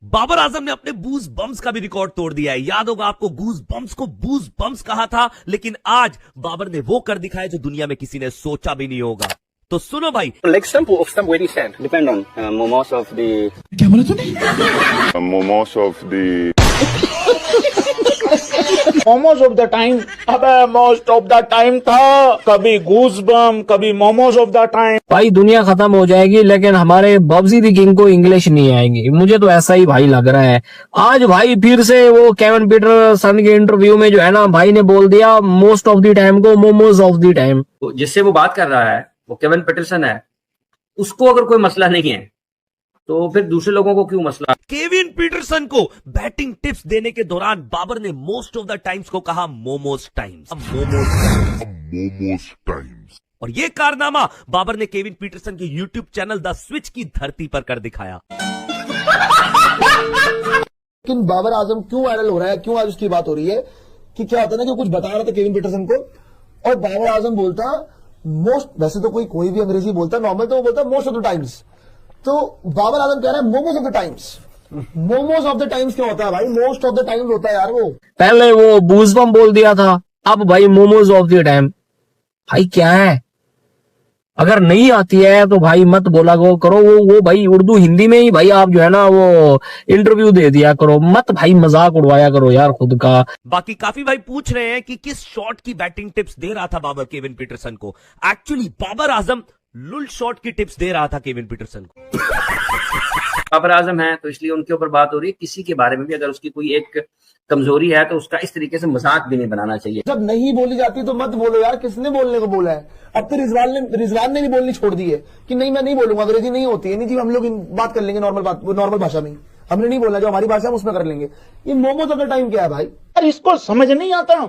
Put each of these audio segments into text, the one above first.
बाबर आजम ने अपने बूज बम्स का भी रिकॉर्ड तोड़ दिया है। याद होगा आपको, गूज बम्स को बूज बम्स कहा था, लेकिन आज बाबर ने वो कर दिखाया जो दुनिया में किसी ने सोचा भी नहीं होगा। तो सुनो भाई, Like some very sad. Depend on momos of the. क्या बोला तूने? momos of the momos of the time. अबे मोस्ट ऑफ द टाइम था, कभी गूज़बम कभी मोमोज ऑफ द टाइम। भाई दुनिया खत्म हो जाएगी लेकिन हमारे बब्जी द किंग को इंग्लिश नहीं आएगी, मुझे तो ऐसा ही भाई लग रहा है। आज भाई फिर से वो केविन पीटरसन के इंटरव्यू में जो है ना, भाई ने बोल दिया मोस्ट ऑफ द टाइम को मोमोज ऑफ द टाइम। जिससे वो बात कर रहा है वो केविन पीटरसन है, उसको अगर कोई मसला नहीं है तो फिर दूसरे लोगों को क्यों मसला। केविन पीटरसन को बैटिंग टिप्स देने के दौरान बाबर ने मोस्ट ऑफ द टाइम्स को कहा मोमोज टाइम्स। momos times. और ये कारनामा बाबर ने केविन पीटरसन के यूट्यूब चैनल द स्विच की धरती पर कर दिखाया। लेकिन बाबर आजम क्यों वायरल हो रहा है, क्यों आज उसकी बात हो रही है कि क्या होता है ना कि कुछ बता रहा था केविन पीटरसन को और बाबर आजम बोलता मोस्ट, वैसे तो कोई भी अंग्रेजी बोलता नॉर्मल तो वो बोलता मोस्ट ऑफ द टाइम्स, तो बाबर आजम कह रहा है momos of the times. Momos of the times क्या होता है भाई? मोस्ट ऑफ द टाइम्स होता है यार। वो पहले वो बूजबम बोल दिया था, अब भाई मोमोज ऑफ द टाइम। भाई क्या है, अगर नहीं आती है तो भाई मत बोला करो वो भाई उर्दू हिंदी में ही भाई आप जो है ना वो इंटरव्यू दे दिया करो, मत भाई मजाक उड़वाया करो यार खुद का। बाकी काफी भाई पूछ रहे हैं कि किस शॉट की बैटिंग टिप्स दे रहा था बाबर केविन पीटरसन को। एक्चुअली बाबर आजम लुल शॉट की टिप्स दे रहा था केविन पीटरसन को। बाबर आजम है तो इसलिए उनके ऊपर बात हो रही है। किसी के बारे में भी अगर उसकी कोई एक कमजोरी है तो उसका इस तरीके से मजाक भी नहीं बनाना चाहिए। जब नहीं बोली जाती तो मत बोलो यार, किसने बोलने को बोला है? अब तो रिजवान ने भी बोलनी छोड़ दी है कि नहीं मैं नहीं बोलूंगा, अंग्रेजी नहीं होती है, नहीं जी हम लोग बात कर लेंगे नॉर्मल भाषा में, हमने नहीं बोलना, जो हमारी भाषा है उसमें कर लेंगे। ये मोमोज ऑफ द टाइम क्या है भाई? यार इसको समझ नहीं आता,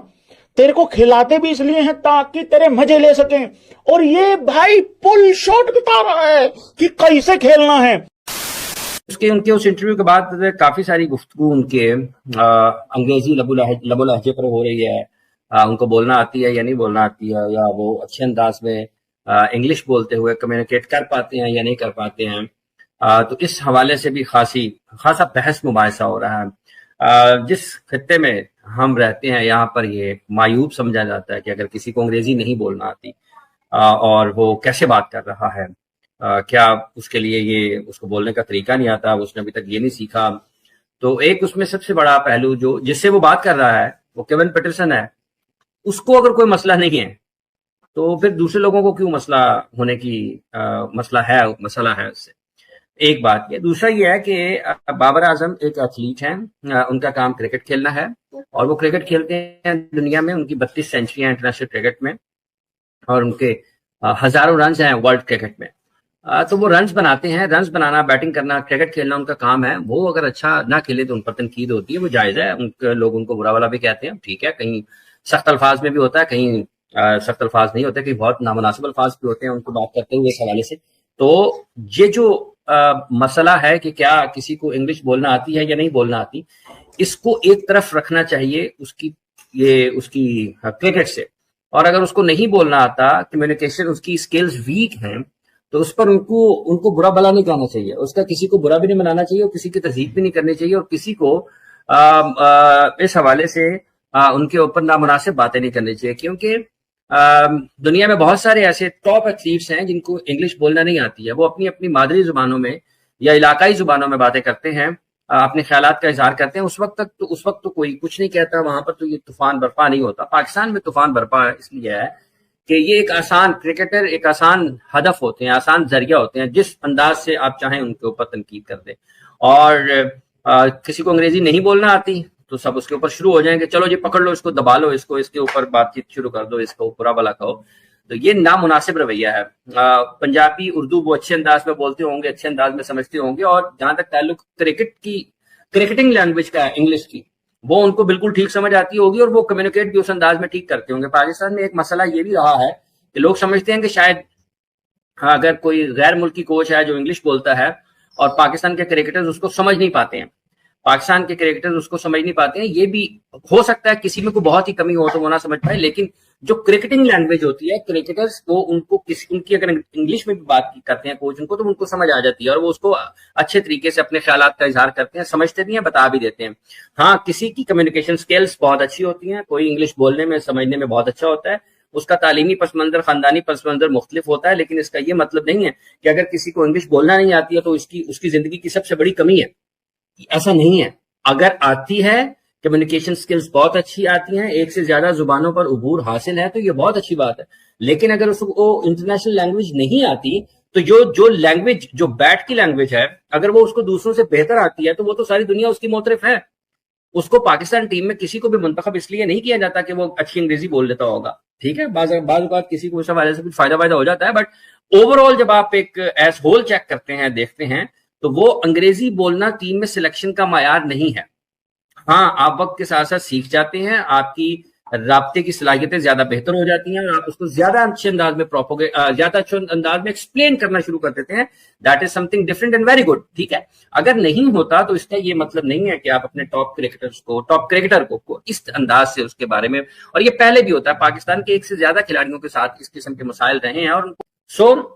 तेरे को खिलाते भी इसलिए हैं ताकि तेरे मजे ले सकें, और ये भाई पुल शॉट बता रहा है कि कैसे खेलना है। उनके उस इंटरव्यू के बाद काफी सारी गुफ्तगू उनके अंग्रेजी लबो लहजे पर हो रही है। उनको बोलना आती है या नहीं बोलना आती है, या वो अच्छे अंदाज में इंग्लिश बोलते हुए कम्युनिकेट कर पाते हैं या नहीं कर पाते हैं। तो इस हवाले से भी खासा बहस मुबाहिसा हो रहा है। जिस खत्ते में हम रहते हैं यहाँ पर ये मायूब समझा जाता है कि अगर किसी को अंग्रेजी नहीं बोलना आती और वो कैसे बात कर रहा है, क्या उसके लिए ये उसको बोलने का तरीका नहीं आता, उसने अभी तक ये नहीं सीखा। तो एक उसमें सबसे बड़ा पहलू जो जिससे वो बात कर रहा है वो केविन पीटरसन है, उसको अगर कोई मसला नहीं है तो फिर दूसरे लोगों को क्यों मसला होने की मसला है उससे। एक बात ये, दूसरा ये है कि बाबर आजम एक एथलीट हैं, उनका काम क्रिकेट खेलना है और वो क्रिकेट खेलते हैं दुनिया में, उनकी 32 सेंचुरियां इंटरनेशनल क्रिकेट में और उनके हजारों रन हैं वर्ल्ड क्रिकेट में। तो वो रन्स बनाते हैं, रन्स बनाना, बैटिंग करना, क्रिकेट खेलना उनका काम है। वो अगर अच्छा ना खेले तो उन पर तनकीद होती है, वो जायज है। उनके लोग उनको बुरा वाला भी कहते हैं, ठीक है, कहीं सख्त अल्फाज में भी होता है, कहीं सख्त अल्फाज नहीं होते, कहीं बहुत नामुनासिब अल्फाज भी होते हैं उनको बात करते हुए इस हवाले से। तो ये जो मसला है कि क्या किसी को इंग्लिश बोलना आती है या नहीं बोलना आती, इसको एक तरफ रखना चाहिए उसकी क्रिकेट से। और अगर उसको नहीं बोलना आता, कम्युनिकेशन उसकी स्किल्स वीक हैं, तो उस पर उनको बुरा भला नहीं कहना चाहिए, उसका किसी को बुरा भी नहीं मनाना चाहिए और किसी की तहजीब भी नहीं करनी चाहिए और किसी को इस हवाले से उनके ऊपर नामुनासिब बातें नहीं करनी चाहिए। क्योंकि दुनिया में बहुत सारे ऐसे टॉप एथलीट्स हैं जिनको इंग्लिश बोलना नहीं आती है, वो अपनी अपनी मादरी जुबानों में या इलाकाई जुबानों में बातें करते हैं, अपने ख्यालात का इजहार करते हैं। उस वक्त तो कोई कुछ नहीं कहता, वहां पर तो ये तूफान बर्पा नहीं होता। पाकिस्तान में तूफान बर्पा इसलिए है कि ये एक आसान क्रिकेटर, एक आसान हदफ होते हैं, आसान जरिया होते हैं, जिस अंदाज से आप चाहें उनके ऊपर तनकीद कर दें। और किसी को अंग्रेजी नहीं बोलना आती तो सब उसके ऊपर शुरू हो जाएंगे, चलो जी पकड़ लो इसको, दबा लो इसको, इसके ऊपर बातचीत शुरू कर दो, इसको बुरा भला कहो। तो ये नामुनासिब रवैया है। पंजाबी उर्दू वो अच्छे अंदाज में बोलते होंगे, अच्छे अंदाज में समझते होंगे, और जहां तक ताल्लुक क्रिकेटिंग लैंग्वेज का है, इंग्लिश की, वो उनको बिल्कुल ठीक समझ आती होगी और वो कम्युनिकेट भी उस अंदाज में ठीक करते होंगे। पाकिस्तान में एक मसला ये भी रहा है कि लोग समझते हैं कि शायद अगर कोई गैर मुल्की कोच है जो इंग्लिश बोलता है और पाकिस्तान के क्रिकेटर्स उसको समझ नहीं पाते हैं, ये भी हो सकता है किसी में कोई बहुत ही कमी हो तो वो ना समझ पाए, लेकिन जो क्रिकेटिंग लैंग्वेज होती है, क्रिकेटर्स वो उनको उनकी अगर इंग्लिश में भी बात करते हैं कोच उनको, तो उनको समझ आ जाती है और वो उसको अच्छे तरीके से अपने ख्यालात का इजहार करते हैं, समझते भी हैं, बता भी देते हैं। हाँ, किसी की कम्युनिकेशन स्किल्स बहुत अच्छी होती हैं, कोई इंग्लिश बोलने में समझने में बहुत अच्छा होता है, उसका तालीमी पस मंजर, खानदानी पस मंजर मुख्तलिफ होता है, लेकिन इसका ये मतलब नहीं है कि अगर किसी को इंग्लिश बोलना नहीं आती है तो उसकी जिंदगी की सबसे बड़ी कमी है। ऐसा नहीं है। अगर आती है, कम्युनिकेशन स्किल्स बहुत अच्छी आती हैं, एक से ज्यादा जुबानों पर उबूर हासिल है, तो ये बहुत अच्छी बात है। लेकिन अगर उसको इंटरनेशनल लैंग्वेज नहीं आती, तो जो लैंग्वेज, जो बैट की लैंग्वेज है, अगर वो उसको दूसरों से बेहतर आती है तो वो तो सारी दुनिया उसकी मोतरफ है। उसको पाकिस्तान टीम में किसी को भी मुंतखब इसलिए नहीं किया जाता कि वो अच्छी अंग्रेजी बोल लेता होगा, ठीक है, बाज़ औक़ात किसी को इस हवाले से कुछ फायदा हो जाता है, बट ओवरऑल जब आप एक एज होल चेक करते हैं, देखते हैं, तो वो अंग्रेजी बोलना टीम में सिलेक्शन का मायार नहीं है। हाँ, आप वक्त के साथ साथ सीख जाते हैं, आपकी राब्ते की सलाहियतें ज्यादा बेहतर हो जाती हैं और आप उसको ज्यादा अच्छे अंदाज में ज्यादा अच्छे अंदाज में एक्सप्लेन करना शुरू कर देते हैं। That is something different and very good, ठीक है। अगर नहीं होता तो इसका ये मतलब नहीं है कि आप अपने टॉप क्रिकेटर को इस अंदाज से उसके बारे में, और ये पहले भी होता है, पाकिस्तान के एक से ज्यादा खिलाड़ियों के साथ इस किस्म के मसाइल रहे हैं और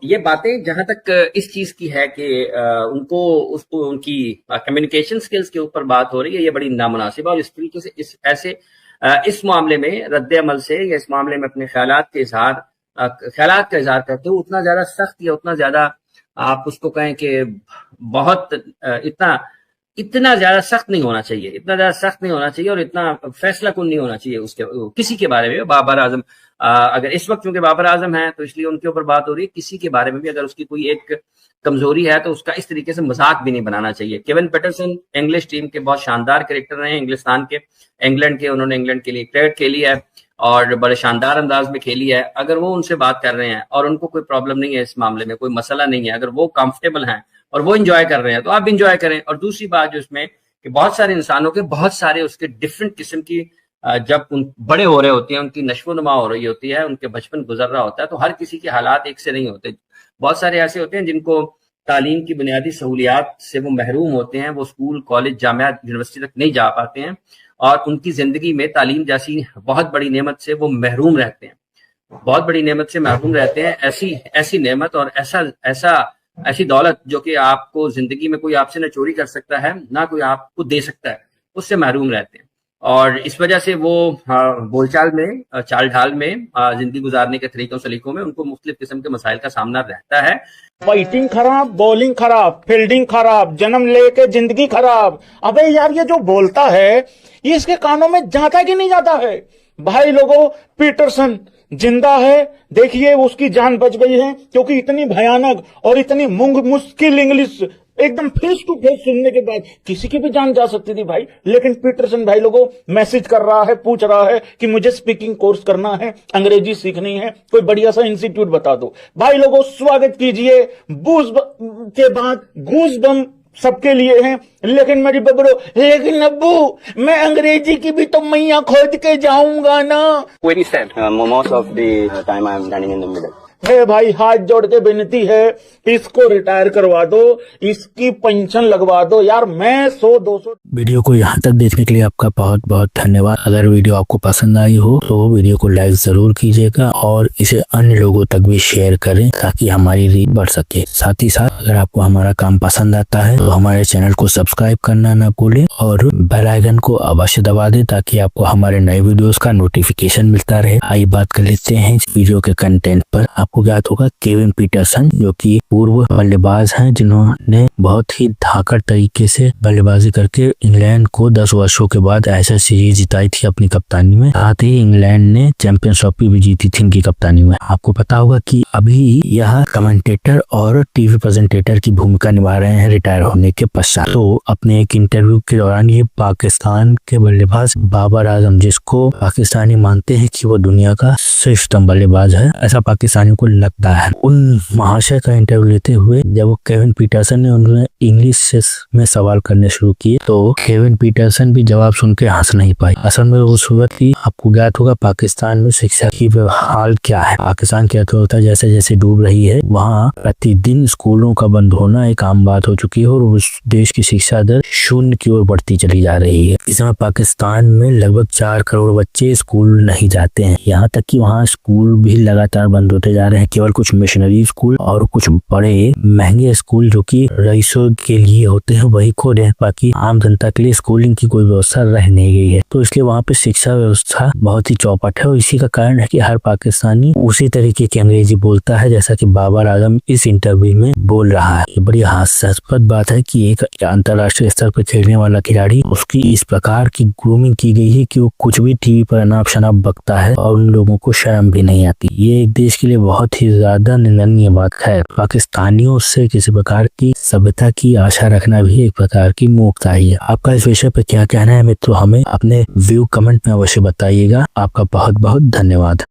ये बातें जहां तक इस चीज की है कि उसको उनकी कम्युनिकेशन स्किल्स के ऊपर बात हो रही है, ये बड़ी नामुनासिब है और इस तरीके से इस मामले में रद्द अमल से या इस मामले में अपने ख्यालात का इजहार करते हो उतना ज्यादा सख्त या उतना ज्यादा आप उसको कहें कि बहुत इतना ज्यादा सख्त नहीं होना चाहिए, और इतना फैसला कुन नहीं होना चाहिए उसके किसी के बारे में। बाबर आजम अगर इस वक्त चूंकि बाबर आजम है तो इसलिए उनके ऊपर बात हो रही है, किसी के बारे में भी अगर उसकी कोई एक कमजोरी है तो उसका इस तरीके से मजाक भी नहीं बनाना चाहिए। केविन पीटरसन इंग्लिश टीम के बहुत शानदार क्रिकेटर रहे हैं, इंग्लैंड के उन्होंने इंग्लैंड के लिए क्रिकेट खेली है और बड़े शानदार अंदाज में खेली है। अगर वो उनसे बात कर रहे हैं और उनको कोई प्रॉब्लम नहीं है, इस मामले में कोई मसला नहीं है, अगर वो कंफर्टेबल हैं और वो इंजॉय कर रहे हैं तो आप भी इंजॉय करें। और दूसरी बात जो इसमें कि बहुत सारे इंसानों के बहुत सारे उसके डिफरेंट किस्म की जब बड़े हो रहे होते हैं, उनकी नश्व नुमा हो रही होती है, उनके बचपन गुजर रहा होता है, तो हर किसी के हालात एक से नहीं होते। बहुत सारे ऐसे होते हैं जिनको तालीम की बुनियादी सहूलियात से वो महरूम होते हैं, वो स्कूल, कॉलेज, जामिया, यूनिवर्सिटी तक नहीं जा पाते हैं और उनकी जिंदगी में तालीम जैसी बहुत बड़ी नेमत से वो महरूम रहते हैं। ऐसी नेमत और ऐसी दौलत जो कि आपको जिंदगी में कोई आपसे न चोरी कर सकता है ना कोई आपको दे सकता है, उससे महरूम रहते हैं और इस वजह से वो बोलचाल में, चाल ढाल में, जिंदगी गुजारने के तरीकों सलीकों में उनको मुख्तलिफ किस्म के मसाइल का सामना रहता है। बैटिंग खराब, बॉलिंग खराब, फील्डिंग खराब, जन्म लेके जिंदगी खराब। अबे यार, ये जो बोलता है ये इसके कानों में जाता कि नहीं जाता है? भाई लोगों, पीटरसन जिंदा है, देखिए उसकी जान बच गई है, क्योंकि इतनी भयानक और इतनी मुश्किल इंग्लिश एकदम फेस टू फेस सुनने के बाद किसी की भी जान जा सकती थी भाई। लेकिन पीटरसन भाई लोगों मैसेज कर रहा है, पूछ रहा है कि मुझे स्पीकिंग कोर्स करना है, अंग्रेजी सीखनी है, कोई बढ़िया सा इंस्टीट्यूट बता दो। भाई लोगों स्वागत कीजिए, बूज के बाद गूज बम सबके लिए हैं, लेकिन मेरी बबरो, लेकिन अब्बू मैं अंग्रेजी की भी तो मैया खोद के जाऊंगा ना। Where do you stand? Most of the time I am standing in the middle. हे भाई, हाथ जोड़ के विनती है, इसको रिटायर करवा दो, इसकी पेंशन लगवा दो यार। मैं 100-200 वीडियो को यहाँ तक देखने के लिए आपका बहुत बहुत धन्यवाद। अगर वीडियो आपको पसंद आई हो तो वीडियो को लाइक जरूर कीजिएगा और इसे अन्य लोगों तक भी शेयर करें ताकि हमारी रीच बढ़ सके। साथ ही साथ अगर आपको हमारा काम पसंद आता है तो हमारे चैनल को सब्सक्राइब करना ना भूलें और बेल आइकन को अवश्य दबा दें ताकि आपको हमारे नए वीडियोस का नोटिफिकेशन मिलता रहे। आइए बात कर लेते हैं इस वीडियो के कंटेंट पर। आपको ज्ञात होगा केविन पीटरसन जो कि पूर्व बल्लेबाज हैं, जिन्होंने बहुत ही धाकड़ तरीके से बल्लेबाजी करके इंग्लैंड को 10 वर्षों के बाद ऐसा सीरीज जिताई थी अपनी कप्तानी में। साथ ही इंग्लैंड ने चैंपियंस ट्रॉफी भी जीती थी इनकी कप्तानी में। आपको पता होगा कि अभी यह कमेंटेटर और टीवी प्रेजेंटेटर की भूमिका निभा रहे हैं रिटायर होने के पश्चात। तो अपने एक इंटरव्यू के दौरान ये पाकिस्तान के बल्लेबाज बाबर आजम, जिसको पाकिस्तानी मानते हैं कि वो दुनिया का श्रेष्ठतम बल्लेबाज है, ऐसा पाकिस्तानियों को लगता है। उन महाशय का इंटरव्यू लेते हुए जब वो केविन पीटरसन ने उन्होंने इंग्लिश में सवाल करने शुरू किए तो केविन पीटरसन भी जवाब सुन के हंस नहीं पाई। असल में उस वक्त की आपको ज्ञात होगा पाकिस्तान में शिक्षा की हाल क्या है। पाकिस्तान की अर्थव्यवस्था जैसे जैसे डूब रही है, वहाँ प्रतिदिन स्कूलों का बंद होना एक आम बात हो चुकी है और उस देश की शिक्षा दर शून्य की ओर बढ़ती चली जा रही है। इस समय पाकिस्तान में लगभग 4 करोड़ बच्चे स्कूल नहीं जाते हैं। यहाँ तक कि वहाँ स्कूल भी लगातार बंद होते जा रहे हैं। केवल कुछ मिशनरी स्कूल और कुछ बड़े महंगे स्कूल जो कि रईसों के लिए होते हैं वही खोले हैं, बाकी आम जनता के लिए स्कूलिंग की कोई व्यवस्था रह नहीं गई है। तो इसलिए वहाँ पे शिक्षा व्यवस्था बहुत ही चौपट है और इसी का कारण है कि हर पाकिस्तानी उसी तरीके की अंग्रेजी बोलता है जैसा कि बाबर आजम इस इंटरव्यू में बोल रहा है। ये बड़ी हास्यास्पद बात है कि एक अंतर्राष्ट्रीय स्तर पर खेलने वाला खिलाड़ी, उसकी इस प्रकार की ग्रूमिंग की गई है कि वो कुछ भी टीवी पर अनाप शनाप बकता है और उन लोगों को शर्म भी नहीं आती। ये एक देश के लिए बहुत ही ज्यादा निंदनीय बात है। पाकिस्तानियों से किसी प्रकार की सभ्यता की आशा रखना भी एक प्रकार की मूर्खता ही है। आपका इस विषय पर क्या कहना है मित्रों, हमें अपने व्यू कमेंट में अवश्य बताइएगा। आपका बहुत बहुत धन्यवाद।